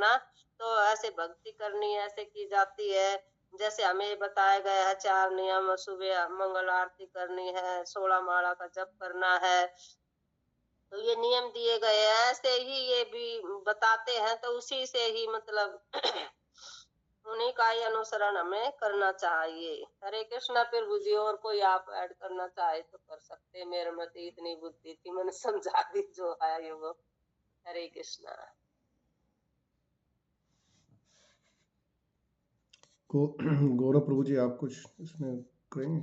करना। तो ऐसे भक्ति करनी ऐसे की जाती है, जैसे हमें बताया गया है 4 नियम, सुबह मंगल आरती करनी है, 16 माला का जप करना है। तो ये नियम दिए गए हैं, ऐसे ही ये भी बताते हैं, तो उसी से ही मतलब उन्हीं का ही अनुसरण हमें करना चाहिए। हरे कृष्णा। प्रभु जी और कोई आप ऐड करना चाहे तो कर सकते, मेरे में तो इतनी बुद्धि थी, मैंने समझा दी जो है ये वो। हरे कृष्णा। गौरव प्रभु जी आप कुछ इसमें करेंगे?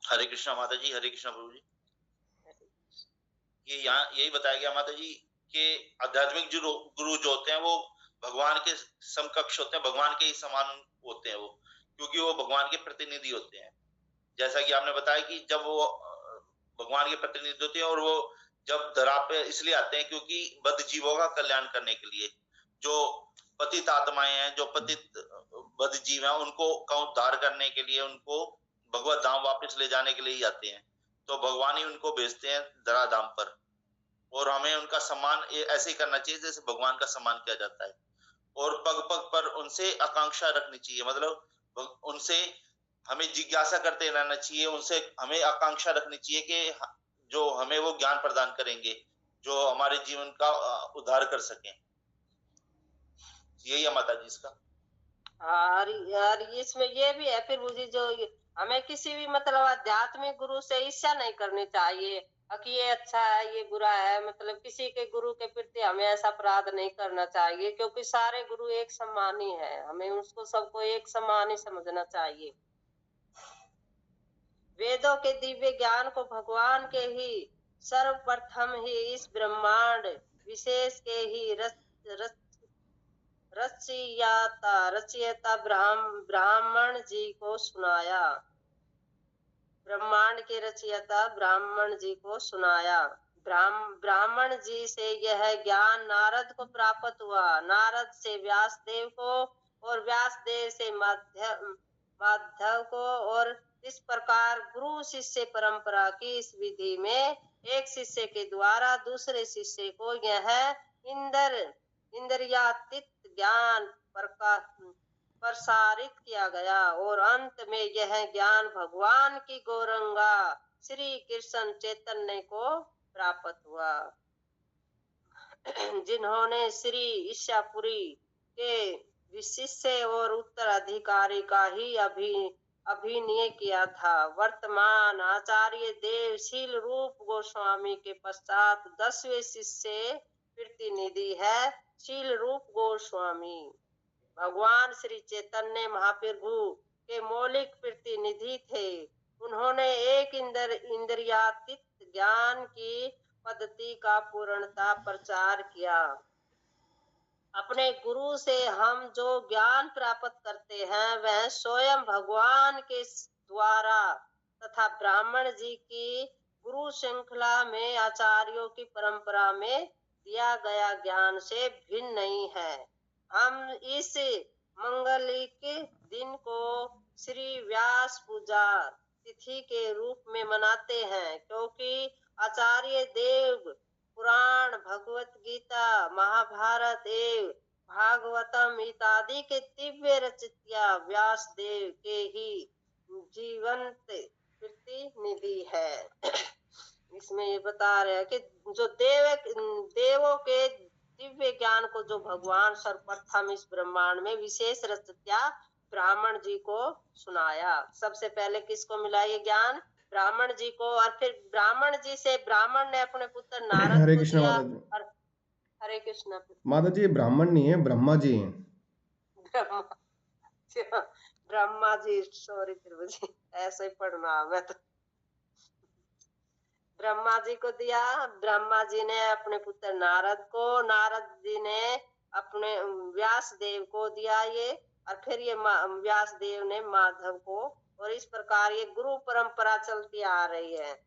हरे कृष्णा माता जी। हरे कृष्णा प्रभु जी। ये यहाँ यही बताया गया माता जी कि आध्यात्मिक जो गुरु जो होते हैं वो भगवान के समकक्ष होते हैं, भगवान के ही समान होते हैं वो, क्योंकि वो भगवान के प्रतिनिधि होते हैं। जैसा कि आपने बताया कि जब वो भगवान के प्रतिनिधि होते हैं और वो जब धरा पे इसलिए आते हैं क्योंकि बद्ध जीवों का कल्याण करने के लिए, जो पतित आत्माएं हैं, जो पतित बद्ध जीव हैं, उनको का उद्धार करने के लिए, उनको भगवत धाम वापस ले जाने के लिए ही आते हैं। तो भगवान ही उनको भेजते हैं धरा धाम पर, और हमें उनका सम्मान ऐसे ही करना चाहिए जैसे भगवान का सम्मान किया जाता है। और पग पग पर उनसे आकांक्षा रखनी चाहिए, मतलब उनसे हमें जिज्ञासा करते रहना चाहिए, उनसे हमें आकांक्षा रखनी चाहिए कि जो हमें वो ज्ञान प्रदान करेंगे जो हमारे जीवन का उद्धार कर सकें। यही है माता जी इसका। यार इसमें ये भी है फिर मुझे, जो हमें किसी भी मतलब आध्यात्मिक गुरु से ईर्ष्या नहीं करनी चाहिए कि ये अच्छा है ये बुरा है, मतलब किसी के गुरु के प्रति हमें ऐसा अपराध नहीं करना चाहिए, क्योंकि सारे गुरु एक समान ही है, हमें उसको सबको एक समान ही समझना चाहिए। वेदों के दिव्य ज्ञान को भगवान के ही सर्वप्रथम ही इस ब्रह्मांड विशेष के ही रचयिता ब्राह्मण जी को सुनाया। ब्रह्मांड के रचयिता ब्राह्मण जी को सुनाया। ब्राह्मण जी से यह ज्ञान नारद को प्राप्त हुआ, नारद से व्यासदेव को, और व्यासदेव से माधव को, और इस प्रकार गुरु शिष्य परंपरा की इस विधि में एक शिष्य के द्वारा दूसरे शिष्य को यह इंद्रियातीत ज्ञान प्रसारित किया गया, और अंत में यह ज्ञान भगवान की गौरंगा श्री कृष्ण चैतन्य को प्राप्त हुआ, जिन्होंने श्री ईशापुरी के विशिष्य और उत्तराधिकारी का ही अभिनय किया था। वर्तमान आचार्य देव शील रूप गोस्वामी के पश्चात 10वें शिष्य प्रतिनिधि है शील रूप गोस्वामी। भगवान श्री चैतन्य महाप्रभु के मौलिक प्रतिनिधि थे। उन्होंने एक इंद्रियातीत ज्ञान की पद्धति का पूर्णता प्रचार किया। अपने गुरु से हम जो ज्ञान प्राप्त करते हैं वह स्वयं भगवान के द्वारा तथा ब्राह्मण जी की गुरु श्रृंखला में आचार्यों की परंपरा में दिया गया ज्ञान से भिन्न नहीं है। हम इस मंगलिक दिन को श्री व्यास पूजा तिथि के रूप में मनाते हैं, क्योंकि आचार्य देव पुराण, भगवत गीता, महाभारत एवं भागवतम इत्यादि के दिव्य रचयिता व्यासदेव के ही जीवंत प्रतिनिधि है। इसमें ये बता रहे हैं कि जो देवों के दिव्य ज्ञान को जो भगवान सर्वप्रथम इस ब्रह्मांड में विशेष रचयिता ब्राह्मण जी को सुनाया। सबसे पहले किसको मिला ये ज्ञान? ब्राह्मण जी को, और फिर ब्राह्मण जी से ब्राह्मण ने अपने पुत्र नारद हरे को कृष्ण दिया। माता जी। और हरे कृष्ण माता जी ब्राह्मण नहीं है, ब्रह्मा जी हैं। ब्रह्मा जी, सॉरी प्रभु जी, ऐसे ही पढ़ना मैं तो। ब्रह्मा जी को दिया, ब्रह्मा जी ने अपने पुत्र नारद को, नारद जी ने अपने व्यास देव को दिया ये, और फिर ये व्यास देव ने माधव को, और इस प्रकार ये गुरु परंपरा चलती आ रही है।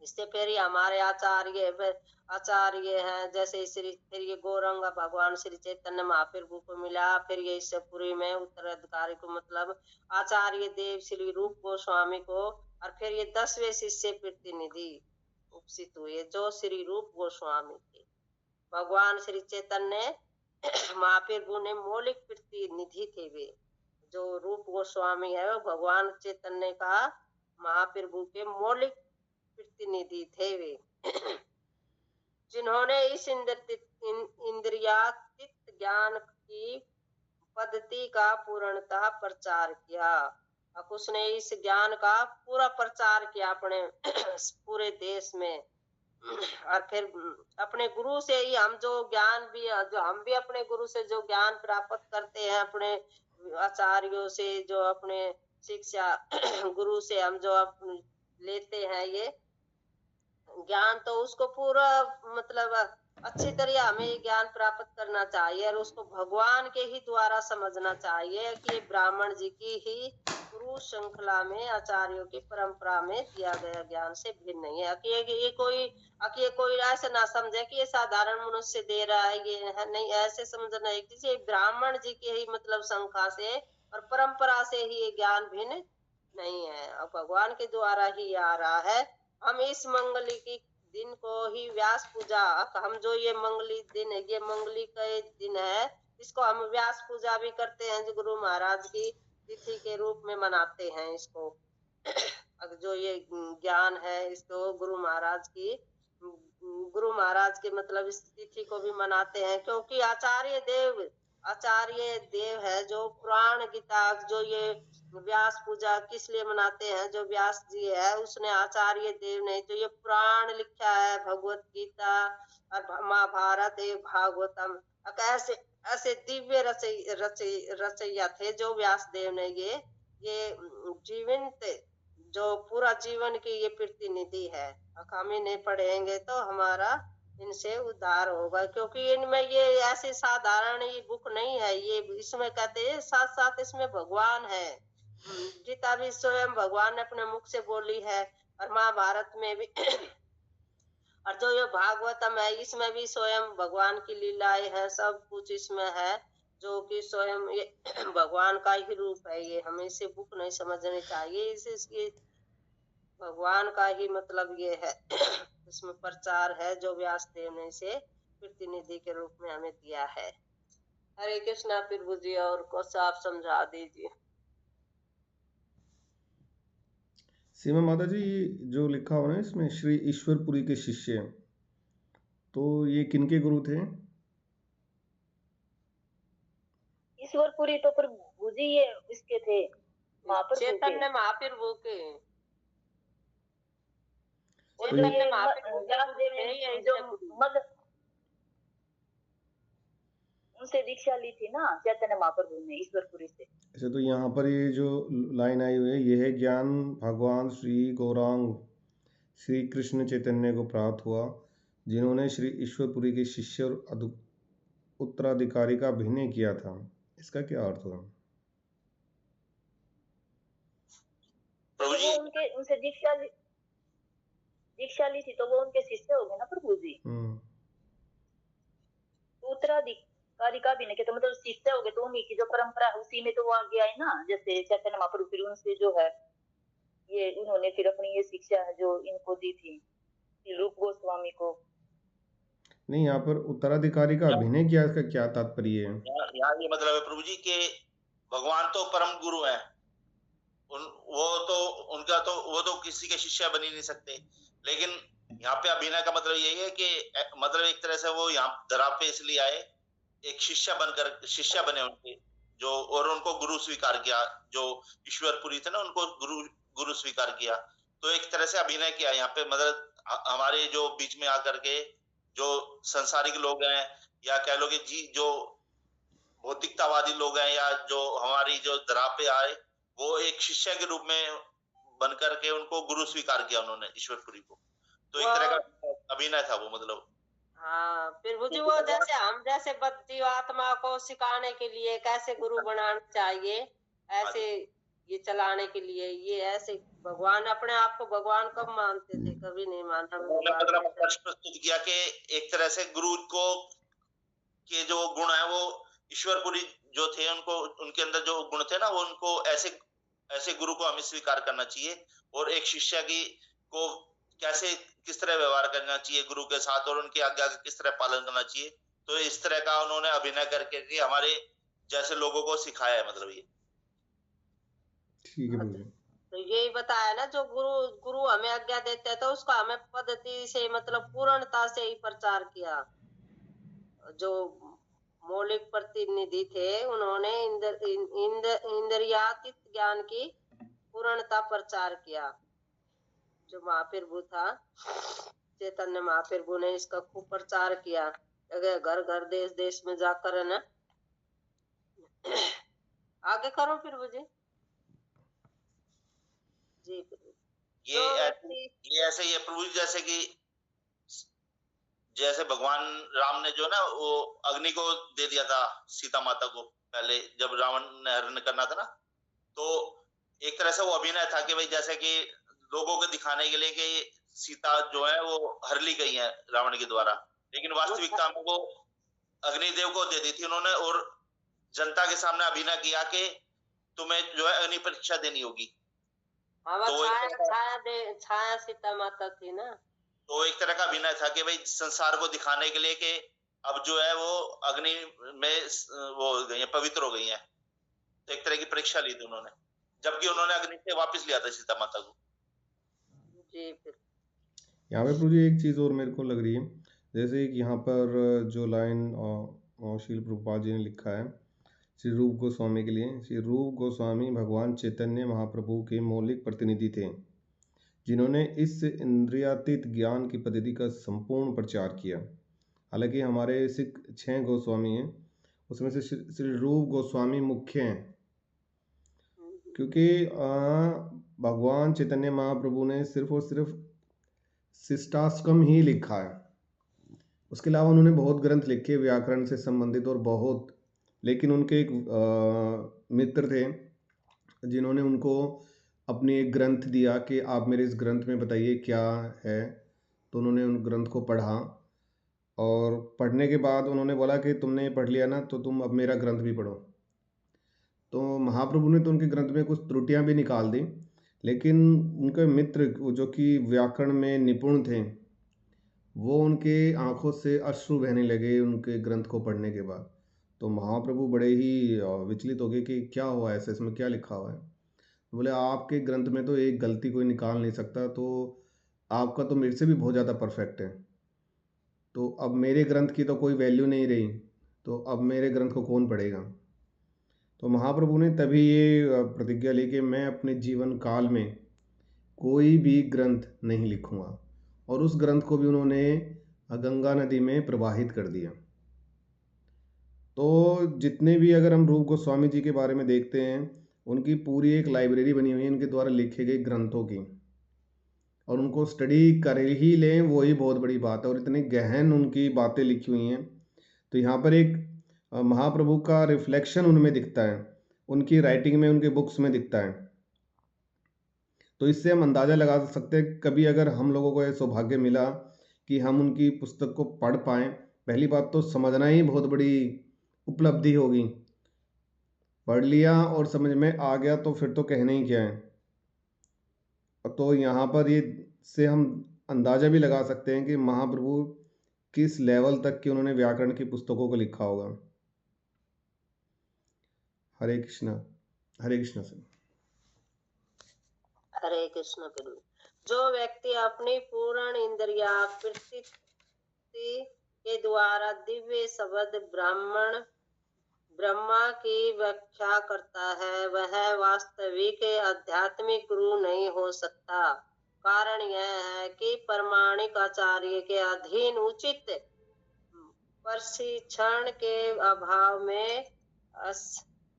इससे फिर ये हमारे आचार्य हैं, जैसे फिर ये गौरंगा भगवान श्री चैतन्य महाप्रभु को मिला, फिर ये ईश्वरपुरी में उत्तराधिकारी को मतलब आचार्य देव श्री रूप गोस्वामी को, और फिर ये 10वें शिष्य प्रतिनिधि उपस्थित हुए, जो श्री रूप गोस्वामी थे। भगवान श्री चैतन्य महाप्रभु ने मौलिक प्रतिनिधि थे। वे जो रूप गोस्वामी है वो भगवान चैतन्य का महाप्रभु के मौलिक प्रतिनिधि थे। वे जिन्होंने इस इंद्रियातीत ज्ञान की पद्धति का पूर्णतः प्रचार किया। अब उसने इस ज्ञान का पूरा प्रचार किया अपने पूरे देश में। और फिर अपने गुरु से ही हम जो ज्ञान भी, जो हम भी अपने गुरु से जो ज्ञान प्राप्त करते हैं, अपने आचार्यों से जो अपने शिक्षा गुरु से हम जो लेते हैं ये ज्ञान, तो उसको पूरा मतलब अच्छी तरह हमें ज्ञान प्राप्त करना चाहिए और उसको भगवान के ही द्वारा समझना चाहिए कि ब्राह्मण जी की ही गुरु श्रृंखला में आचार्यों की परंपरा में दिया गया ज्ञान से भिन्न नहीं है। ये कोई ऐसे ना समझे कि ये साधारण मनुष्य दे रहा है, ये है नहीं, ऐसे समझना है कि ब्राह्मण जी की ही मतलब संख्या से और परंपरा से ही ये ज्ञान भिन्न नहीं है और भगवान के द्वारा ही आ रहा है। हम इस मंगली की दिन को ही व्यास पूजा, हम जो ये मंगली दिन है, ये मंगली का दिन है, इसको हम व्यास पूजा भी करते हैं, जो गुरु महाराज की तिथि के रूप में मनाते हैं इसको। जो ये ज्ञान है इसको गुरु महाराज के मतलब इस तिथि को भी मनाते हैं, क्योंकि आचार्य देव है जो पुराण गीता, जो ये व्यास पूजा किस लिए मनाते हैं, जो व्यास जी है उसने आचार्य देव ने जो ये पुराण लिखा है, भगवत गीता और महाभारत भागवतम, ऐसे दिव्य रचयिता थे जो व्यास देव ने ये जीवंत जो पूरा जीवन की ये प्रतिनिधि है। हम इन्हें पढ़ेंगे तो हमारा इनसे उद्धार होगा, क्योंकि इनमें ये ऐसे साधारण ये बुक नहीं है, ये इसमें कहते हैं साथ साथ इसमें भगवान है। गीता भी स्वयं भगवान ने अपने मुख से बोली है और महाभारत में भी और जो ये भागवतम है इसमें भी स्वयं भगवान की लीलाएं है, सब कुछ इसमें है जो कि स्वयं ये भगवान का ही रूप है। ये हमें इसे बुक नहीं समझनी चाहिए, इसे भगवान का ही मतलब ये है इसमें प्रचार है जो व्यास देव ने इसे प्रतिनिधि के रूप में हमें दिया है। हरे कृष्णा प्रभु जी, और कुछ आप समझा दीजिए। सीमा माता जी, जो लिखा हुआ है इसमें श्री ईश्वरपुरी के शिष्य, तो ये किनके गुरु थे? ईश्वरपुरी तो प्रभु जी ये इसके थे, चैतन्य महाप्रभु के। उनसे दीक्षा ली थी ना चैतन्य महाप्रभु ने ईश्वरपुरी से। अच्छा, तो यहाँ पर ये जो लाइन आई हुई है, यह है ज्ञान भगवान श्री गौरांग श्री कृष्ण चैतन्य को प्राप्त हुआ, जिन्होंने श्री ईश्वरपुरी के शिष्य और उत्तराधिकारी का अभिनय किया था। इसका क्या अर्थ हुआ? प्रभु जी उनसे दीक्षा ली थी तो वो उनके शिष्य हो गए ना प्रभु जी। उत्तराधिकारी का भी नहीं, तो मतलब शिष्य हो गए, तो उन्हीं की जो परंपरा है उसी में तो वो आगे आए ना। जैसे चैतन्य महाप्रभु फिर उनसे जो है ये उन्होंने फिर अपनी ये शिक्षा है जो इनको दी थी रूप गोस्वामी को। नहीं, यहाँ पर उत्तराधिकारी का अभिनय किया, इसका क्या तात्पर्य है? यहाँ ये मतलब है प्रभु जी के भगवान तो परम गुरु है, वो तो किसी के शिष्य बन ही नहीं सकते, लेकिन यहाँ पे अभिनय का मतलब यही है कि मतलब एक तरह से वो यहाँ धरा पे इसलिए आए, एक शिष्य बने उनके जो, और उनको गुरु स्वीकार किया, जो ईश्वरपुरी थे ना उनको गुरु स्वीकार किया, तो एक तरह से अभिनय किया यहाँ पे। मतलब हमारे जो बीच में आकर के जो संसारिक लोग हैं, या कह लो कि जी जो भौतिकतावादी लोग हैं, या जो हमारी जो धरा पे आए, वो एक शिष्य के रूप में बनकर के उनको गुरु स्वीकार किया उन्होंने ईश्वरपुरी को, तो एक तरह का अभिनय था वो। मतलब हाँ प्रभु जी, वो जैसे हम जैसे बद्धी आत्मा को सिखाने के लिए कैसे गुरु बनाना चाहिए, ऐसे ये चलाने के लिए, ये ऐसे भगवान अपने आप को भगवान कब मानते थे? कभी नहीं माना। मतलब प्रस्तुत किया कि एक तरह से गुरु को के जो गुण है वो ईश्वरपुरी जो थे उनको, उनके अंदर जो गुण थे ना, वो उनको ऐसे गुरु को हमें स्वीकार करना चाहिए, और एक शिष्य को कैसे किस तरह व्यवहार करना चाहिए गुरु के साथ और उनकी आज्ञा का किस तरह पालन करना चाहिए। तो इस तरह का उन्होंने अभिनय करके के हमारे जैसे लोगों को सिखाया है, मतलब ये। ठीक है प्रभु जी। तो यही बताया ना, जो गुरु गुरु हमें आज्ञा देते हैं तो उसका हमें पद्धति से मतलब पूर्णता से ही प्रचार किया। जो मौलिक प्रतिनिधि थे उन्होंने इंद्रियातीत ज्ञान की पूर्णता प्रचार किया। जो महाप्रभु था, चैतन्य महाप्रभु ने इसका खूब प्रचार किया, अगर घर घर देश देश में जाकर, है ना। आगे करो प्रभु जी। जी प्रभु। ये ऐसे ही है प्रभु जी, जैसे कि जैसे भगवान राम ने जो ना वो अग्नि को दे दिया था सीता माता को, पहले जब रावण ने हरण करना था ना, तो एक तरह से वो अभिनय था कि भाई जैसे कि लोगों को दिखाने के लिए कि सीता जो है वो हर ली गई है रावण के द्वारा, लेकिन वास्तविकता में वो अग्निदेव को दे दी थी उन्होंने, और जनता के सामने अभिनय किया कि तुम्हें जो है अग्नि परीक्षा देनी होगी। तो छाया सीता माता थी ना, तो एक तरह का अभिनय था कि भाई संसार को दिखाने के लिए कि अब जो है वो अग्नि में वो हो गई है, पवित्र हो गई है। तो एक तरह की परीक्षा ली थी उन्होंने, जबकि उन्होंने अग्नि से वापस लिया था सीता माता को। जी फिर यहाँ पे प्रभु जी एक चीज़ और मेरे को लग रही है, जैसे कि यहाँ पर जो लाइन श्रील प्रभुपाद जी ने लिखा है श्री रूप गोस्वामी के लिए, श्री रूप गोस्वामी भगवान चैतन्य महाप्रभु के मौलिक प्रतिनिधि थे, जिन्होंने इस इंद्रियातीत ज्ञान की पद्धति का संपूर्ण प्रचार किया। हालांकि हमारे सिख 6 गोस्वामी हैं, उसमें से श्री रूप गोस्वामी मुख्य हैं, क्योंकि भगवान चैतन्य महाप्रभु ने सिर्फ और सिर्फ शिष्टाष्टकम ही लिखा है। उसके अलावा उन्होंने बहुत ग्रंथ लिखे व्याकरण से संबंधित और बहुत, लेकिन उनके एक मित्र थे जिन्होंने उनको अपनी एक ग्रंथ दिया कि आप मेरे इस ग्रंथ में बताइए क्या है। तो उन्होंने उन ग्रंथ को पढ़ा, और पढ़ने के बाद उन्होंने बोला कि तुमने ये पढ़ लिया ना, तो तुम अब मेरा ग्रंथ भी पढ़ो। तो महाप्रभु ने तो उनके ग्रंथ में कुछ त्रुटियां भी निकाल दी, लेकिन उनके मित्र जो कि व्याकरण में निपुण थे, वो उनके आंखों से अश्रु बहने लगे उनके ग्रंथ को पढ़ने के बाद। तो महाप्रभु बड़े ही विचलित हो गए कि क्या हुआ, ऐसे इसमें क्या लिखा हुआ है। बोले आपके ग्रंथ में तो एक गलती कोई निकाल नहीं सकता, तो आपका तो मेरे से भी बहुत ज़्यादा परफेक्ट है, तो अब मेरे ग्रंथ की तो कोई वैल्यू नहीं रही, तो अब मेरे ग्रंथ को कौन पढ़ेगा। तो महाप्रभु ने तभी ये प्रतिज्ञा ली कि मैं अपने जीवन काल में कोई भी ग्रंथ नहीं लिखूंगा, और उस ग्रंथ को भी उन्होंने गंगा नदी में प्रवाहित कर दिया। तो जितने भी अगर हम रूप गोस्वामी जी के बारे में देखते हैं, उनकी पूरी एक लाइब्रेरी बनी हुई है उनके द्वारा लिखे गए ग्रंथों की, और उनको स्टडी कर ही लें वही बहुत बड़ी बात है, और इतनी गहन उनकी बातें लिखी हुई हैं। तो यहाँ पर एक महाप्रभु का रिफ्लेक्शन उनमें दिखता है, उनकी राइटिंग में, उनके बुक्स में दिखता है। तो इससे हम अंदाज़ा लगा सकते हैं, कभी अगर हम लोगों को यह सौभाग्य मिला कि हम उनकी पुस्तक को पढ़ पाएँ, पहली बात तो समझना ही बहुत बड़ी उपलब्धि होगी। पढ़ लिया और समझ में आ गया तो फिर तो कहना ही क्या है। तो यहाँ पर ये से हम अंदाज़ा भी लगा सकते हैं कि महाप्रभु किस लेवल तक की उन्होंने व्याकरण की पुस्तकों को लिखा होगा। हरे कृष्णा से। हरे कृष्ण प्रभु। जो व्यक्ति अपनी पूर्ण इंद्रिया प्रतीति के द्वारा दिव्य शब्द ब्रह्मा की व्याख्या करता है, वह वास्तविक आध्यात्मिक गुरु नहीं हो सकता। कारण यह है कि प्रामाणिक आचार्य के अधीन उचित प्रशिक्षण के अभाव में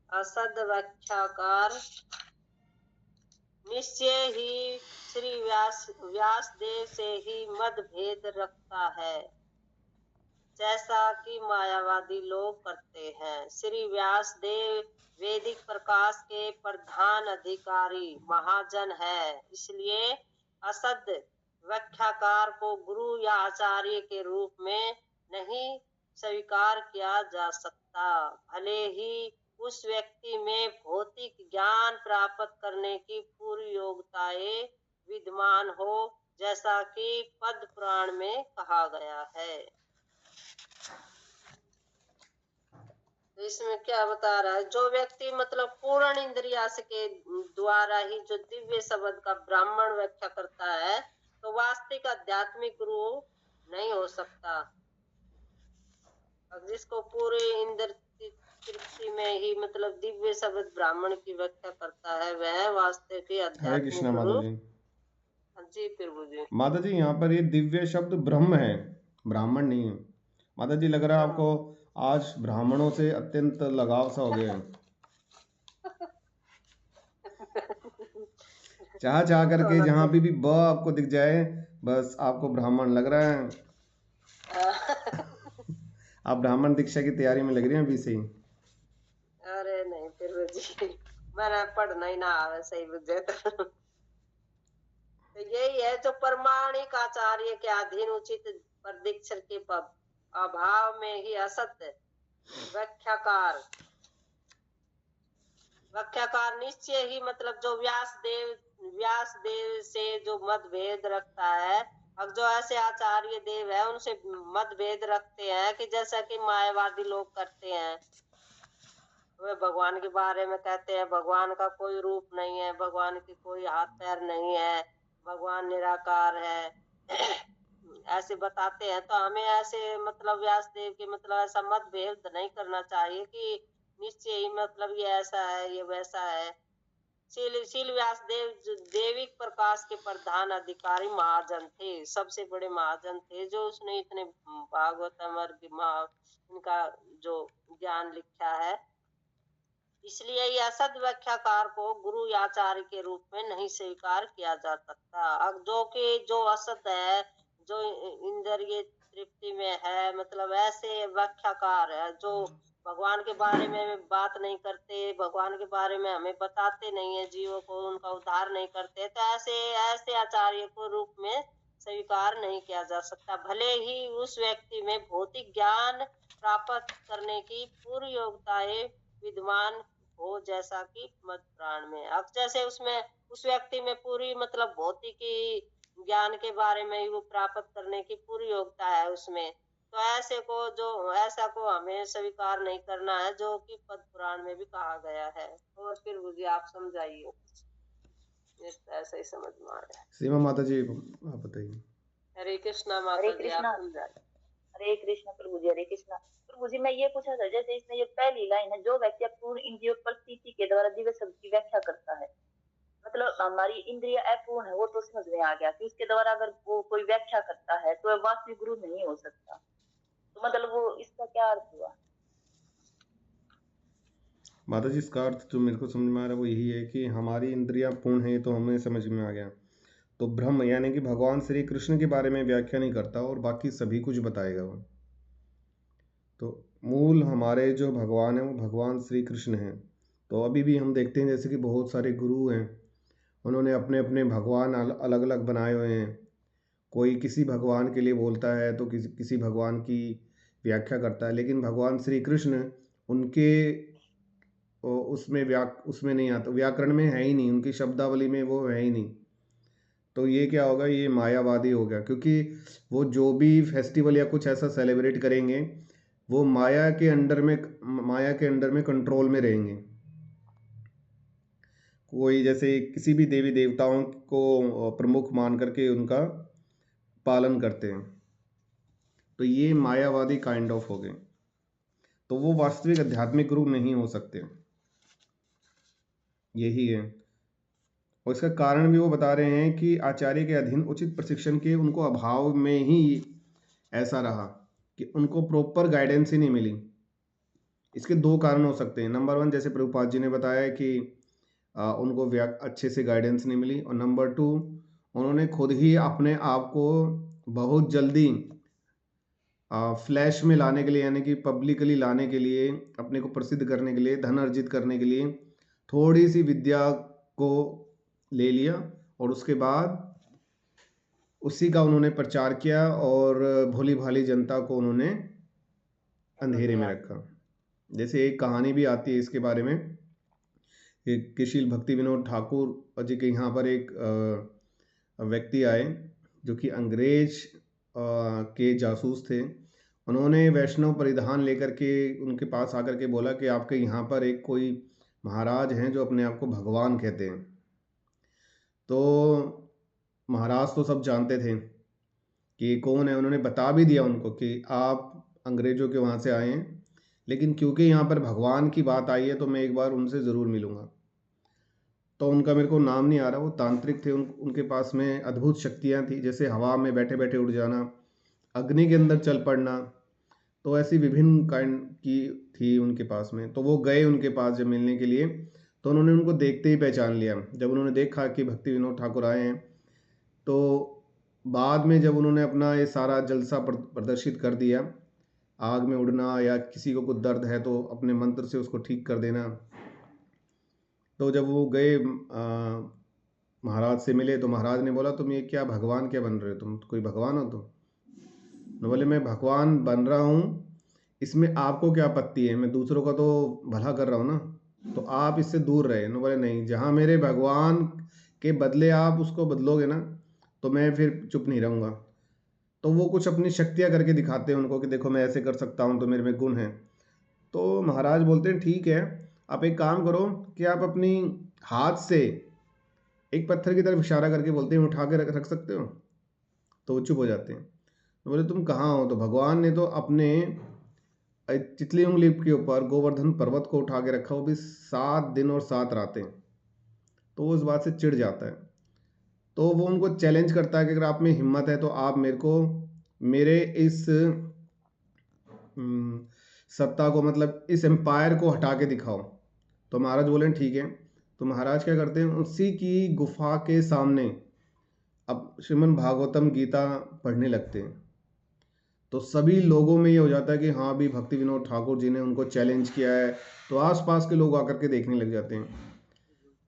असद व्याख्याकार निश्चय ही श्री व्यास देव से ही मतभेद रखता है, जैसा कि मायावादी लोग करते हैं। श्री व्यास देव वैदिक प्रकाश के प्रधान अधिकारी महाजन है, इसलिए असद व्याख्याकार को गुरु या आचार्य के रूप में नहीं स्वीकार किया जा सकता, भले ही उस व्यक्ति में भौतिक ज्ञान प्राप्त करने की पूरी योग्यताएं विद्यमान हो, जैसा कि पद्म पुराण में कहा गया है। तो इसमें क्या बता रहा है, जो व्यक्ति मतलब पूर्ण इंद्रिया के द्वारा ही जो दिव्य शब्द का ब्राह्मण व्याख्या करता है तो वास्तविक आध्यात्मिक गुरु नहीं हो सकता। अब जिसको पूरे इंद्र तृप्ति में ही मतलब दिव्य शब्द ब्राह्मण की व्याख्या करता है वह वास्तविक हरे आध्यात्मिक कृष्णा गुरु। माता जी। जी प्रभु जी। माता जी यहाँ पर ये दिव्य शब्द ब्रह्म है, ब्राह्मण नहीं है। माता जी लग रहा है आपको आज ब्राह्मणों से अत्यंत लगाव सा हो गया है। चाह चाह करके जहाँ भी ब आपको दिख जाए बस आपको ब्राह्मण लग रहा है। आप ब्राह्मण दीक्षा की तैयारी में लग रही हैं अभी से ही। अरे नहीं प्रभु जी, मैंने पढ़ना ही ना आवे सही बुझे तो यही है जो प्रमाणिक आचार्य के अधीन उचित प्रदीक्षण के अभाव में ही असत्य व्याख्याकार निश्चय ही मतलब जो व्यास देव से जो मतभेद रखता है। अब जो ऐसे आचार्य देव है उनसे मतभेद रखते हैं कि जैसा कि मायावादी लोग करते हैं, वे भगवान के बारे में कहते हैं भगवान का कोई रूप नहीं है, भगवान की कोई हाथ पैर नहीं है, भगवान निराकार है ऐसे बताते हैं। तो हमें ऐसे मतलब व्यास देव के मतलब ऐसा मतभेद नहीं करना चाहिए कि निश्चय ही मतलब ये ऐसा है ये वैसा है। शील व्यास देव देविक प्रकाश के प्रधान अधिकारी महाजन थे, सबसे बड़े महाजन थे जो उसने इतने भागवतम और इनका जो ज्ञान लिखा है। इसलिए यह असद व्याख्याकार को गुरु आचार्य के रूप में नहीं स्वीकार किया जा सकता। अब जो कि जो असत है जो इंद्रिय तृप्ति में है मतलब ऐसे व्याख्याकार है जो भगवान के बारे में बात नहीं करते, भगवान के बारे में हमें बताते नहीं है, जीवों को उनका उद्धार नहीं करते, तो ऐसे आचार्य को रूप में स्वीकार नहीं किया जा सकता। भले ही उस व्यक्ति में भौतिक ज्ञान प्राप्त करने की पूरी योग्यताएं विद्यमान हो, जैसा कि मध्य पुराण में। अब जैसे उसमें उस व्यक्ति में पूरी मतलब भौतिकी ज्ञान के बारे में वो प्राप्त करने की पूरी योग्यता है उसमें, तो ऐसा को हमें स्वीकार नहीं करना है जो कि पद्म पुराण में भी कहा गया है। और फिर मुझे आप समझाइए, ऐसा ही समझ में आ रहा है। सीमा माता जी आप बताइए। हरे कृष्णा माता जी, आप समझाइए। हरे कृष्ण प्रभु जी। हरे कृष्णा प्रभु जी, मैं ये पूछा था जैसे इसमें ये पहली लाइन है, जो व्यक्ति पूर्ण इंद्रिय प्रतीति के द्वारा दिव्य शब्द की व्याख्या करता है, मतलब हमारी इंद्रिय अपूर्ण है वो तो समझ में आ गया कि उसके द्वारा अगर वो कोई व्याख्या करता है तो वह वास्तविक गुरु नहीं हो सकता। तो मतलब वो इसका क्या अर्थ हुआ? माता जी इसका अर्थ जो मेरे को समझ में आ रहा है वो यही है कि हमारी इंद्रियां पूर्ण है तो हमें समझ में आ गया। तो ब्रह्म यानी कि भगवान श्री कृष्ण के बारे में व्याख्या नहीं करता और बाकी सभी कुछ बताएगा वो। तो मूल हमारे जो भगवान है वो भगवान श्री कृष्ण हैं। तो अभी भी हम देखते हैं जैसे कि बहुत सारे गुरु हैं, उन्होंने अपने अपने भगवान अलग अलग बनाए हुए हैं। कोई किसी भगवान के लिए बोलता है तो किसी भगवान की व्याख्या करता है, लेकिन भगवान श्री कृष्ण उनके उसमें नहीं आता, व्याकरण में है ही नहीं, उनकी शब्दावली में वो है ही नहीं। तो ये क्या होगा, ये मायावादी हो गया, क्योंकि वो जो भी फेस्टिवल या कुछ ऐसा सेलिब्रेट करेंगे वो माया के अंडर में कंट्रोल में रहेंगे। कोई जैसे किसी भी देवी देवताओं को प्रमुख मान करके उनका पालन करते हैं, तो ये मायावादी काइंड ऑफ हो गए। तो वो वास्तविक आध्यात्मिक गुरु नहीं हो सकते, यही है। और इसका कारण भी वो बता रहे हैं कि आचार्य के अधीन उचित प्रशिक्षण के उनको अभाव में ही ऐसा रहा कि उनको प्रॉपर गाइडेंस ही नहीं मिली। इसके दो कारण हो सकते हैं। नंबर 1 जैसे प्रभुपाद जी ने बताया कि उनको अच्छे से गाइडेंस नहीं मिली, और नंबर 2 उन्होंने खुद ही अपने आप को बहुत जल्दी फ्लैश में लाने के लिए, यानी कि पब्लिकली लाने के लिए, अपने को प्रसिद्ध करने के लिए, धन अर्जित करने के लिए थोड़ी सी विद्या को ले लिया और उसके बाद उसी का उन्होंने प्रचार किया और भोली भाली जनता को उन्होंने अंधेरे में रखा। जैसे एक कहानी भी आती है इसके बारे में कि श्रील भक्ति विनोद ठाकुर जी के यहाँ पर एक व्यक्ति आए जो कि अंग्रेज के जासूस थे, उन्होंने वैष्णव परिधान लेकर के उनके पास आकर के बोला कि आपके यहाँ पर एक कोई महाराज हैं जो अपने आप को भगवान कहते हैं। तो महाराज तो सब जानते थे कि कौन है, उन्होंने बता भी दिया उनको कि आप अंग्रेजों के वहाँ से आए हैं, लेकिन क्योंकि यहाँ पर भगवान की बात आई है तो मैं एक बार उनसे ज़रूर मिलूँगा। तो उनका मेरे को नाम नहीं आ रहा, वो तांत्रिक थे, उनके पास में अद्भुत शक्तियाँ थी, जैसे हवा में बैठे बैठे उड़ जाना, अग्नि के अंदर चल पड़ना, तो ऐसी विभिन्न काइंड की थी उनके पास में। तो वो गए उनके पास जब मिलने के लिए, तो उन्होंने उनको देखते ही पहचान लिया। जब उन्होंने देखा कि भक्ति विनोद ठाकुर आए हैं, तो बाद में जब उन्होंने अपना ये सारा जलसा प्रदर्शित कर दिया, आग में उड़ना या किसी को कुछ दर्द है तो अपने मंत्र से उसको ठीक कर देना, तो जब वो गए महाराज से मिले तो महाराज ने बोला तुम ये क्या भगवान क्या बन रहे हो, तुम कोई भगवान हो तुम? तो बोले मैं भगवान बन रहा हूँ, इसमें आपको क्या आपत्ति है, मैं दूसरों का तो भला कर रहा हूँ ना, तो आप इससे दूर रहे। न बोले नहीं, जहाँ मेरे भगवान के बदले आप उसको बदलोगे ना तो मैं फिर चुप नहीं रहूँगा। तो वो कुछ अपनी शक्तियाँ करके दिखाते हैं उनको कि देखो मैं ऐसे कर सकता हूँ, तो मेरे में गुण हैं। तो महाराज बोलते हैं ठीक है, आप एक काम करो कि आप अपनी हाथ से एक पत्थर की तरफ इशारा करके बोलते हैं उठा के रख सकते हो, तो वो चुप हो जाते हैं। तो बोले तुम कहाँ हो? तो भगवान ने तो अपने चितली उंगली के ऊपर गोवर्धन पर्वत को उठा के रखा, वो भी 7 दिन और 7 रातें। तो वो इस बात से चिढ़ जाता है, तो वो उनको चैलेंज करता है कि अगर आप में हिम्मत है तो आप मेरे को मेरे इस सत्ता को, मतलब इस एम्पायर को हटा के दिखाओ। तो महाराज बोले ठीक है। तो महाराज क्या करते हैं, उसी की गुफा के सामने अब श्रीमद् भागवतम गीता पढ़ने लगते हैं। तो सभी लोगों में ये हो जाता है कि हाँ भी भक्ति विनोद ठाकुर जी ने उनको चैलेंज किया है, तो आसपास के लोग आकर के देखने लग जाते हैं।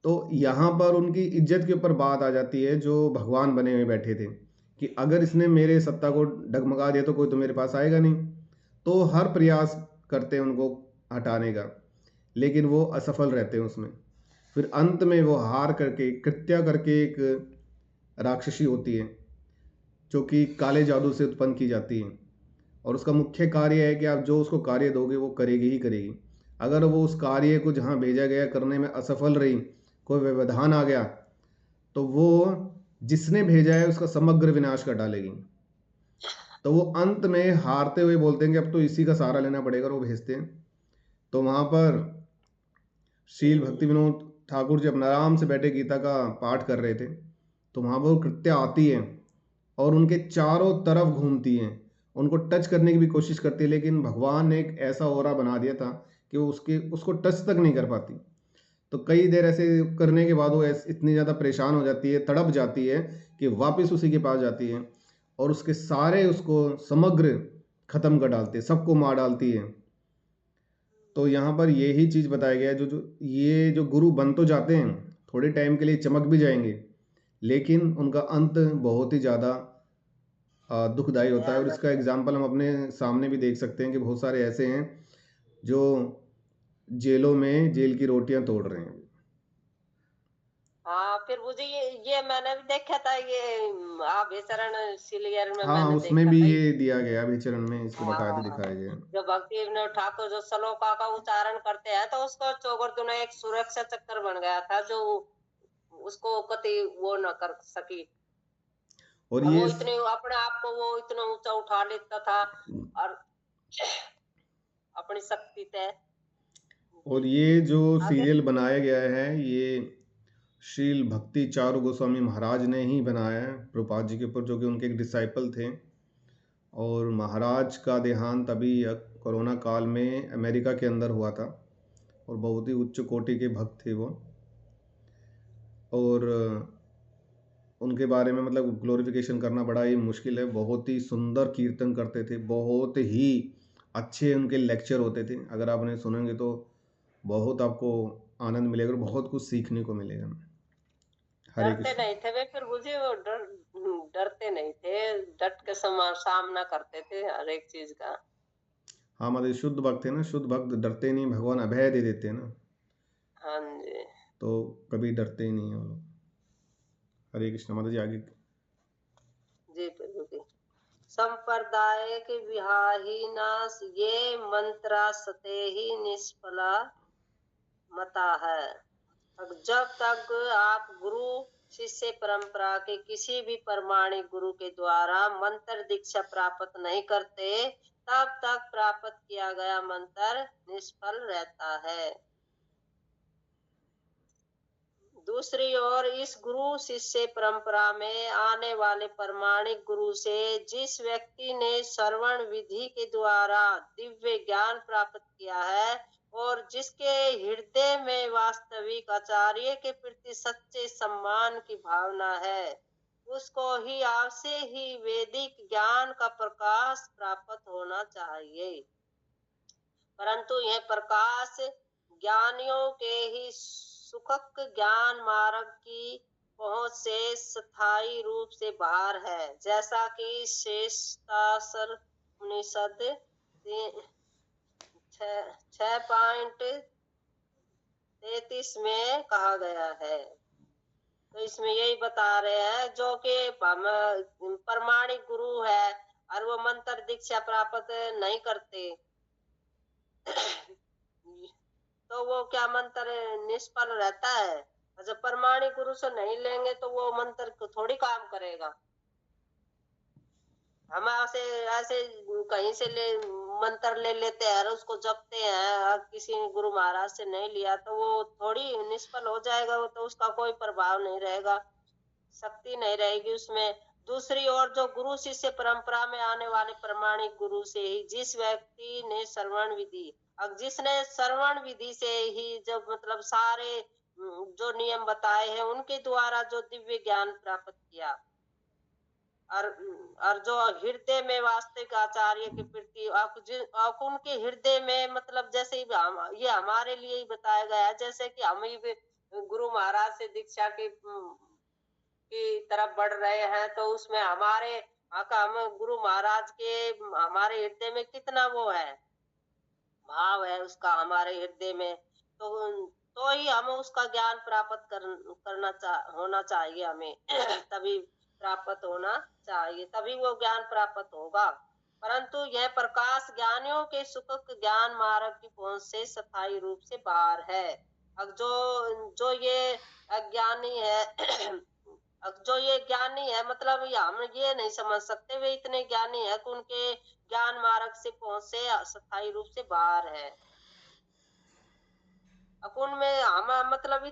तो यहाँ पर उनकी इज्जत के ऊपर बात आ जाती है, जो भगवान बने हुए बैठे थे, कि अगर इसने मेरे सत्ता को डगमगा दिया तो कोई तो मेरे पास आएगा नहीं। तो हर प्रयास करते हैं उनको हटाने का, लेकिन वो असफल रहते हैं उसमें। फिर अंत में वो हार करके कृत्या करके एक राक्षसी होती है जो कि काले जादू से उत्पन्न की जाती है, और उसका मुख्य कार्य है कि आप जो उसको कार्य दोगे वो करेगी ही करेगी। अगर वो उस कार्य को जहाँ भेजा गया करने में असफल रही, कोई व्यवधान आ गया, तो वो जिसने भेजा है उसका समग्र विनाश कर डालेगी। तो वो अंत में हारते हुए बोलते हैं कि अब तो इसी का सहारा लेना पड़ेगा, और वो भेजते हैं। तो वहाँ पर श्रील भक्ति विनोद ठाकुर जी अपना आराम से बैठे गीता का पाठ कर रहे थे, तो वहाँ पर वो कृत्या आती है और उनके चारों तरफ घूमती हैं, उनको टच करने की भी कोशिश करती है, लेकिन भगवान ने एक ऐसा ओरा बना दिया था कि वो उसको टच तक नहीं कर पाती। तो कई देर ऐसे करने के बाद वो इतनी ज़्यादा परेशान हो जाती है, तड़प जाती है, कि वापस उसी के पास जाती है और उसके सारे उसको समग्र ख़त्म कर डालती है, सबको मार डालती है। तो यहाँ पर यही चीज़ बताया गया है, ये जो गुरु बन तो जाते हैं, थोड़े टाइम के लिए चमक भी जाएंगे, लेकिन उनका अंत बहुत ही ज़्यादा दुखदाई होता है। और इसका एग्जाम्पल हम अपने सामने भी देख सकते हैं कि बहुत सारे ऐसे हैं जो जेलों में जेल की रोटियां तोड़ रहे हैं। हाँ, फिर मुझे ये मैंने भी देखा था, ये अभिचरण सीरियल में हाँ, मैंने उसमें देखा भी था। ये दिया गया, अभिचरण में इसको बकायदा हाँ, दिखाया गया। जो भक्ति विनोद ठाकुर जो श्लोका का उच्चारण करते हैं, तो उसको चौगर्दुन एक सुरक्षा चक्कर बन गया था, जो उसको कति वो न कर सकी। और और ये वो इतने अपने आप को वो इतना ऊंचा उठा लेता था और अपनी शक्ति थे। और ये जो आगे सीरियल बनाया गया है, ये श्रील भक्ति चारू गोस्वामी महाराज ने ही बनाया है प्रभुपाद जी के ऊपर, जो कि उनके एक डिसाइपल थे। और महाराज का देहांत अभी कोरोना काल में अमेरिका के अंदर हुआ था, और बहुत ही उच्च कोटि के भक्त थे वो। और उनके बारे में मतलब ग्लोरिफिकेशन करना बड़ा ही मुश्किल है। बहुत ही सुंदर कीर्तन करते थे, बहुत ही अच्छे उनके लेक्चर होते थे, अगर आप उन्हें सुनेंगे तो बहुत आपको आनंद मिलेगा और बहुत कुछ सीखने को मिलेगा। हरे डरते कृष्ण। नहीं थे वे, फिर मुझे वो डरते नहीं थे, डट के सामना करते थे हर एक चीज का। हाँ, मतलब शुद्ध भक्त है ना, शुद्ध भक्त डरते नहीं, भगवान अभय दे देते हैं ना, हाँ जी। तो कभी डरते ही नहीं है वो लोग। हरे कृष्ण। माता जी आगे। जी प्रभु जी। संप्रदायिक विहाहीनास ये मंत्रा सते ही निष्फला मता है। अब जब तक आप गुरु शिष्य परंपरा के किसी भी प्रमाणिक गुरु के द्वारा मंत्र दीक्षा प्राप्त नहीं करते, तब तक प्राप्त किया गया मंत्र निष्फल रहता है। दूसरी ओर इस गुरु शिष्य परंपरा में आने वाले प्रमाणिक गुरु से जिस व्यक्ति ने श्रवण विधि के द्वारा दिव्य ज्ञान प्राप्त किया है और जिसके हृदय में वास्तविक आचार्य के प्रति सच्चे सम्मान की भावना है, उसको ही आपसे ही वैदिक ज्ञान का प्रकाश प्राप्त होना चाहिए। परंतु यह प्रकाश ज्ञानियों के ही सुखक ज्ञान मार्ग की पहुंच से स्थायी रूप से बाहर है, जैसा कि शेषतासर उपनिषद 6.33 में कहा गया है। तो इसमें यही बता रहे हैं, जो कि प्रमाणिक गुरु है और वो मंत्र दीक्षा प्राप्त नहीं करते तो वो क्या मंत्र निष्फल रहता है। जब प्रमाणिक गुरु से नहीं लेंगे तो वो मंत्र थोड़ी काम करेगा। हम ऐसे कहीं से मंत्र ले लेते हैं और उसको जपते हैं और किसी गुरु महाराज से नहीं लिया तो वो थोड़ी निष्फल हो जाएगा, वो तो उसका कोई प्रभाव नहीं रहेगा, शक्ति नहीं रहेगी उसमें। दूसरी ओर जो गुरु शिष्य परंपरा में आने वाले प्रमाणिक गुरु से ही जिस व्यक्ति ने श्रवण विधि, अब जिसने श्रवण विधि से ही जब मतलब सारे जो नियम बताए हैं उनके द्वारा जो दिव्य ज्ञान प्राप्त किया और जो हृदय में वास्तविक आचार्य के प्रति उनके हृदय में मतलब जैसे ये हमारे लिए ही बताया गया है, जैसे कि हम ही गुरु महाराज से दीक्षा की तरफ बढ़ रहे हैं तो उसमें हमारे हम गुरु महाराज के हमारे हृदय में कितना वो है भाव है उसका हमारे हृदय में, तो ही हम उसका ज्ञान प्राप्त होना चाहिए हमें तभी प्राप्त होना चाहिए, तभी वो ज्ञान प्राप्त होगा। परंतु यह प्रकाश ज्ञानियों के सुख ज्ञान मार्ग की पहुंच से स्थायी रूप से बाहर है। अब जो ये अज्ञानी है जो ये ज्ञानी है मतलब हम ये नहीं समझ सकते वे इतने ज्ञानी है कि उनके ज्ञान मार्ग से पहुंच से स्थायी रूप से बाहर है। अब उनमें हम मतलब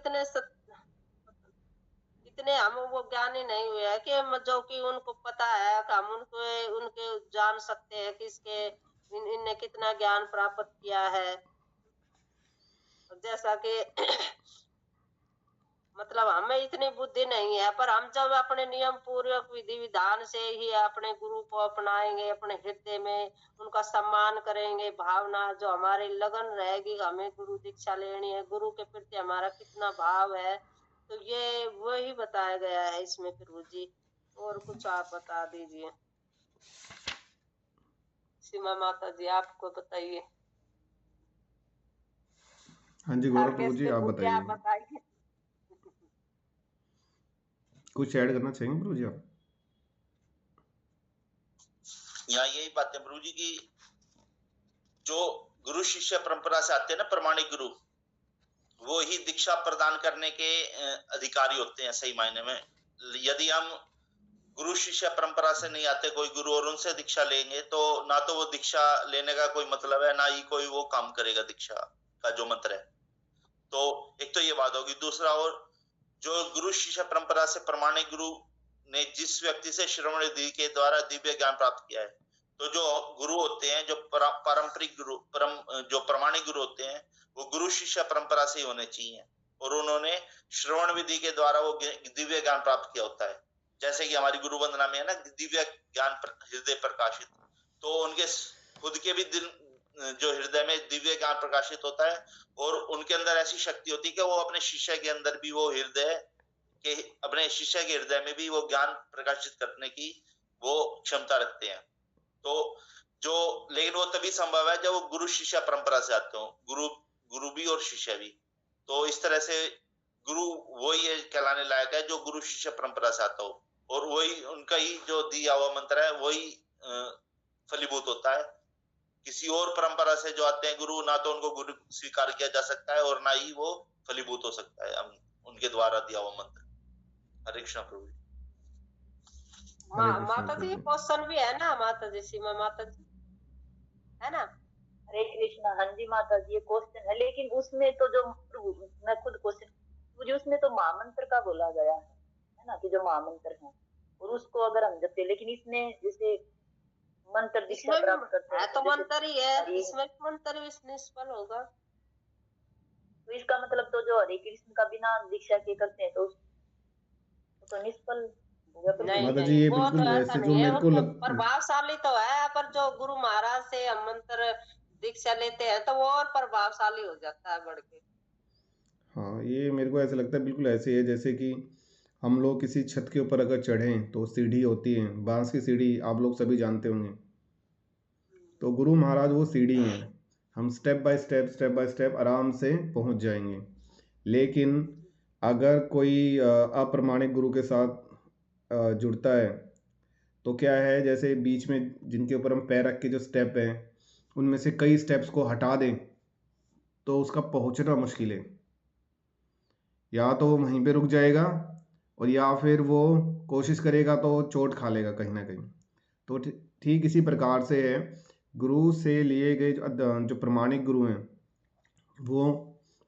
इतने हम वो ज्ञानी नहीं हुए हैं कि जो कि उनको पता है कि हम उनके जान सकते हैं कि इसके इनने कितना ज्ञान प्राप्त किया है। जैसा कि मतलब हमें इतनी बुद्धि नहीं है, पर हम जब अपने नियम पूर्वक विधि विधान से ही अपने गुरु को अपनाएंगे, अपने हृदय में उनका सम्मान करेंगे, भावना जो हमारी लगन रहेगी हमें गुरु दीक्षा लेनी है, गुरु के प्रति हमारा कितना भाव है, तो ये वही बताया गया है इसमें प्रभु जी। और कुछ आप बता दीजिए। सीमा माता जी आपको बताइए। हाँ जी गौरव प्रभु जी, आप बताइए। कुछ ऐड करना चाहेंगे प्रभु जी आप? यहाँ यही बात है प्रभु जी की जो गुरु शिष्य परंपरा से आते हैं ना प्रमाणिक गुरु, वो ही दीक्षा प्रदान करने के अधिकारी होते हैं सही मायने में। यदि हम गुरु शिष्य परंपरा से नहीं आते कोई गुरु और उनसे दीक्षा लेंगे तो ना तो वो दीक्षा लेने का कोई मतलब है, ना ही कोई वो काम करेगा दीक्षा का जो मंत्र है। तो एक तो ये बात होगी। दूसरा, और जो गुरु शिष्य परंपरा से प्रमाणिक गुरु ने जिस व्यक्ति से श्रवण विधि के द्वारा दिव्य ज्ञान प्राप्त किया है, तो जो गुरु होते हैं जो पारंपरिक गुरु जो प्रमाणिक गुरु होते हैं वो गुरु शिष्य परंपरा से ही होने चाहिए और उन्होंने श्रवण विधि के द्वारा वो दिव्य ज्ञान प्राप्त किया होता है। जैसे कि हमारी गुरु वंदना में है ना दिव्य ज्ञान हृदय प्रकाशित, तो उनके खुद के भी दिल जो हृदय में दिव्य ज्ञान प्रकाशित होता है और उनके अंदर ऐसी शक्ति होती है कि वो अपने शिष्य के अंदर भी वो हृदय के अपने शिष्य के हृदय में भी वो ज्ञान प्रकाशित करने की वो क्षमता रखते हैं। तो जो लेकिन वो तभी संभव है जब वो गुरु शिष्य परंपरा से आते हो, गुरु भी और शिष्य भी। तो इस तरह से गुरु वो ये कहलाने लायक है जो गुरु शिष्य परंपरा से आता हो। और वही उनका ही जो दिया हुआ मंत्र है वही फलीभूत होता है। किसी और परंपरा से जो आते हैं गुरु, ना तो उनको गुरु स्वीकार किया जा सकता है और ना ही वो फलीभूत हो सकता है उनके द्वारा दिया हुआ मंत्र। हरे कृष्णा प्रभु जी। हरे कृष्णा माता जी प्रभु। क्वेश्चन भी है ना माता जी, सीमा माता जी, है ना? हरे कृष्णा। हाँ जी माता जी, ये क्वेश्चन है, लेकिन उसमें तो जो मैं खुद क्वेश्चन, मुझे उसमें तो महामंत्र का बोला गया है ना, कि जो महामंत्र है और उसको अगर हम जपते, लेकिन इसमें जैसे मंत्र दीक्षा इसमें भी प्राप्त करते है हैं तो जैसे मंत्र ही है, हरि, इसमें भी मंत्र भी निष्फल होगा। तो इसका मतलब तो जो हरे कृष्ण का बिना दीक्षा के करते हैं तो निष्फल हो गया प्रभु। नहीं माता जी नहीं, ये वो तो बिल्कुल ऐसा वैसे जो नहीं है, मेरे को उसको प्रभावशाली तो है, पर जो गुरु महाराज से हम मंत्र दीक्षा लेते हैं तो वो और प्रभावशाली हो जाता है बढ़ के। हाँ, ये मेरे को ऐसा लगता है बिल्कुल ऐसे है जैसे कि हम लोग किसी छत के ऊपर अगर चढ़ें तो सीढ़ी होती है, बांस की सीढ़ी, आप लोग सभी जानते होंगे। तो गुरु महाराज वो सीढ़ी हैं, हम स्टेप बाय स्टेप आराम से पहुंच जाएंगे। लेकिन अगर कोई अप्रामाणिक गुरु के साथ जुड़ता है तो क्या है, जैसे बीच में जिनके ऊपर हम पैर रख के जो स्टेप हैं उनमें से कई स्टेप्स को हटा दें तो उसका पहुंचना मुश्किल है। या तो वो वहीं पे रुक जाएगा और या फिर वो कोशिश करेगा तो चोट खा लेगा कहीं ना कहीं। तो ठीक इसी प्रकार से है, गुरु से लिए गए जो प्रमाणिक गुरु हैं वो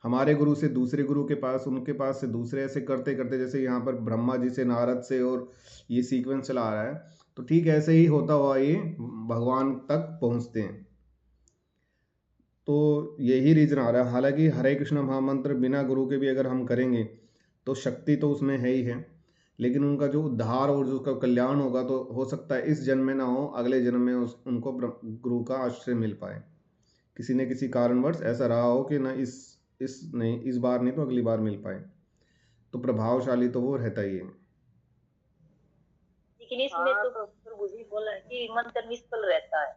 हमारे गुरु से दूसरे गुरु के पास, उनके पास से दूसरे, ऐसे करते करते जैसे यहाँ पर ब्रह्मा जी से नारद से और ये सीक्वेंस चला आ रहा है, तो ठीक ऐसे ही होता हुआ ये भगवान तक पहुँचते हैं। तो यही रीज़न आ रहा है। हालांकि हरे कृष्ण महामंत्र बिना गुरु के भी अगर हम करेंगे तो शक्ति तो उसमें है ही है, लेकिन उनका जो उद्धार और जो उसका कल्याण होगा तो हो सकता है इस जन्म में ना हो, अगले जन्म में उनको गुरु का आश्रय मिल पाए। किसी न किसी कारणवश ऐसा रहा हो कि ना इस बार नहीं तो अगली बार मिल पाए, तो प्रभावशाली तो वो रहता ही है। लेकिन इसमें तो प्रभु जी बोला है कि मंत्र निष्फल रहता है,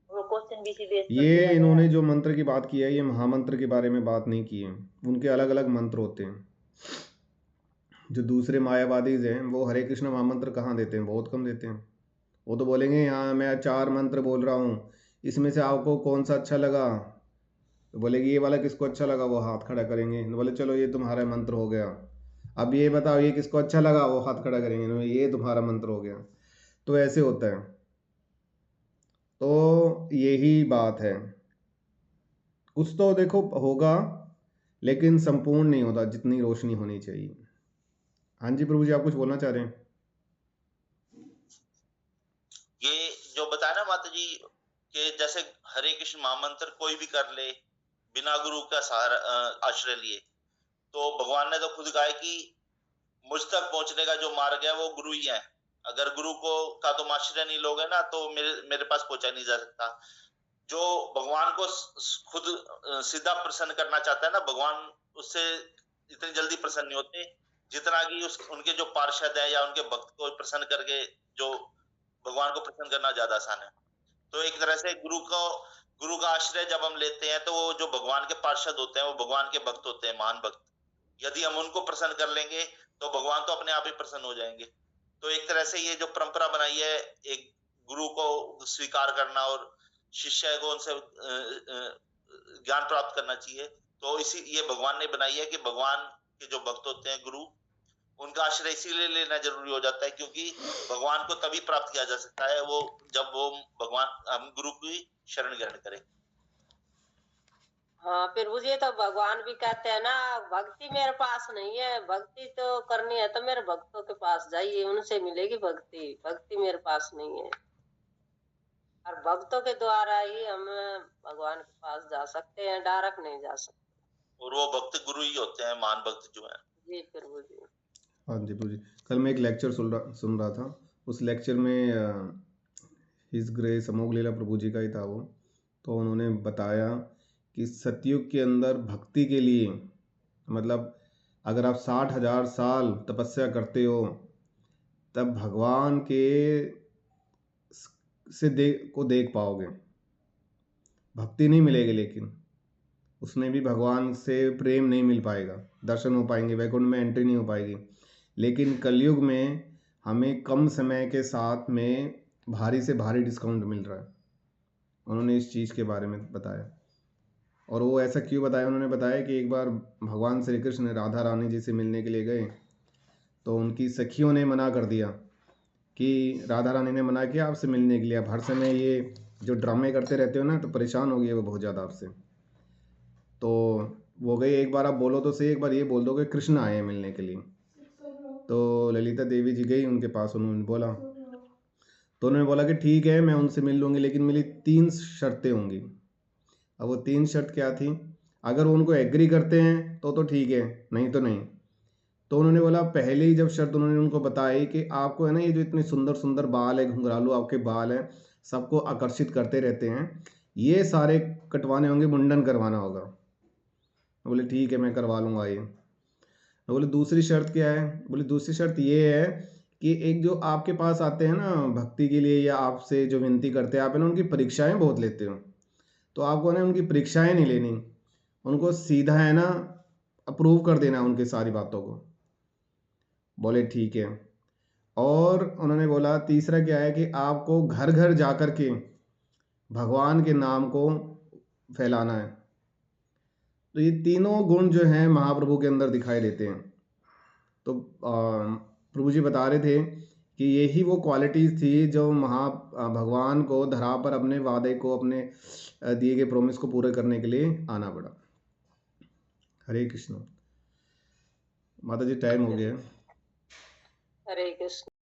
वो क्वेश्चन भी सीधे ये इन्होंने जो मंत्र की बात की है ये महामंत्र के बारे में बात नहीं की है, उनके अलग अलग मंत्र होते हैं। जो दूसरे मायावादी हैं वो हरे कृष्ण महामंत्र कहाँ देते हैं, बहुत कम देते हैं। वो तो बोलेंगे यहाँ मैं 4 मंत्र बोल रहा हूँ, इसमें से आपको कौन सा अच्छा लगा, तो बोलेगी ये वाला किसको अच्छा लगा, वो हाथ खड़ा करेंगे, बोले चलो ये तुम्हारा मंत्र हो गया। अब ये बताओ ये किसको अच्छा लगा, वो हाथ खड़ा करेंगे, ये तुम्हारा मंत्र हो गया। तो ऐसे होता है। तो यही बात है, कुछ तो देखो होगा लेकिन संपूर्ण नहीं होता जितनी रोशनी होनी चाहिए। हाँ जी प्रभु जी, आप कुछ बोलना चाह रहे हैं? ये जो बताया ना माता जी कि जैसे हरे कृष्ण महामंत्र कोई भी कर ले बिना गुरु का सहारा आश्रय लिए, तो भगवान ने तो खुद कहा है कि मुझ तक पहुंचने का जो मार्ग है वो गुरु ही है। अगर गुरु का तुम आश्रय नहीं लोगे ना तो मेरे पास पहुंचा नहीं जा सकता। जो भगवान को खुद सीधा प्रसन्न करना चाहता है ना, भगवान उससे इतनी जल्दी प्रसन्न नहीं होते जितना कि उनके जो पार्षद है या उनके भक्त को प्रसन्न करके जो भगवान को प्रसन्न करना ज्यादा आसान है। तो एक तरह से गुरु का आश्रय जब हम लेते हैं तो वो जो भगवान के पार्षद होते हैं वो भगवान के भक्त होते हैं, महान भक्त। यदि हम उनको प्रसन्न कर लेंगे तो भगवान तो अपने आप ही प्रसन्न हो जाएंगे। तो एक तरह से ये जो परंपरा बनाई है एक गुरु को स्वीकार करना और शिष्य को उनसे ज्ञान प्राप्त करना चाहिए, तो ये भगवान ने बनाई है कि भगवान के जो भक्त होते हैं गुरु, उनका आश्रय इसीलिए लेना जरूरी हो जाता है क्योंकि भगवान को तभी प्राप्त किया जा सकता है वो जब वो भगवान हम गुरु की शरण ग्रहण करें। हाँ फिर मुझे तो भगवान भी कहते हैं ना, भक्ति मेरे पास नहीं है, भक्ति तो करनी है तो मेरे भक्तों के पास जाइए, उनसे मिलेगी भक्ति, भक्ति मेरे पास नहीं है। और भक्तों के द्वारा ही हम भगवान के पास जा सकते हैं, डायरेक्ट नहीं जा सकते। और वो भक्त गुरु ही होते हैं, महान भक्त जो है। जी प्रभु जी। हाँ जी प्रभु जी, कल मैं एक लेक्चर सुन रहा था, उस लेक्चर में हिज ग्रेस अमोघ लीला प्रभु जी का ही था वो। तो उन्होंने बताया कि सतयुग के अंदर भक्ति के लिए, मतलब अगर आप 60,000 साल तपस्या करते हो तब भगवान के को देख पाओगे, भक्ति नहीं मिलेगी, लेकिन उसमें भी भगवान से प्रेम नहीं मिल पाएगा, दर्शन हो पाएंगे, वैकुंठ में एंट्री नहीं हो पाएगी। लेकिन कलयुग में हमें कम समय के साथ में भारी से भारी डिस्काउंट मिल रहा है। उन्होंने इस चीज़ के बारे में बताया। और वो ऐसा क्यों बताया, उन्होंने बताया कि एक बार भगवान श्री कृष्ण राधा रानी जी से मिलने के लिए गए, तो उनकी सखियों ने मना कर दिया कि राधा रानी ने मना किया आपसे मिलने के लिए, आप हर समय ये जो ड्रामे करते रहते हो ना, तो परेशान हो गई है वो बहुत ज़्यादा आपसे। तो वो गई, एक बार आप बोलो तो सही, एक बार ये बोल दो कि कृष्ण आए हैं मिलने के लिए। तो ललिता देवी जी गई उनके पास, उन्होंने बोला, तो उन्होंने बोला कि ठीक है मैं उनसे मिल लूँगी, लेकिन मेरी 3 शर्तें होंगी। अब वो 3 शर्त क्या थी, अगर वो उनको एग्री करते हैं तो ठीक है, नहीं तो नहीं। तो उन्होंने बोला, पहले ही जब शर्त उन्होंने उनको बताई कि आपको है ना ये जो इतने सुंदर सुंदर बाल है, घुंघरालू आपके बाल हैं, सबको आकर्षित करते रहते हैं, ये सारे कटवाने होंगे, मुंडन करवाना होगा। बोले ठीक है मैं करवा लूँगा ये। बोले दूसरी शर्त क्या है, बोले दूसरी शर्त ये है कि एक जो आपके पास आते हैं ना भक्ति के लिए, या आपसे जो विनती करते हैं, आप है ना उनकी परीक्षाएं बहुत लेते हो, तो आपको है ना उनकी परीक्षाएं नहीं लेनी, उनको सीधा है ना अप्रूव कर देना उनकी सारी बातों को। बोले ठीक है। और उन्होंने बोला तीसरा क्या है कि आपको घर घर जा कर के भगवान के नाम को फैलाना है। तो ये तीनों गुण जो हैं महाप्रभु के अंदर दिखाई देते हैं। तो प्रभु जी बता रहे थे कि यही वो क्वालिटीज़ थी जो भगवान को धरा पर अपने वादे को, अपने दिए गए प्रॉमिस को पूरे करने के लिए आना पड़ा। हरे कृष्ण। माता जी टाइम हो गया है। हरे कृष्ण।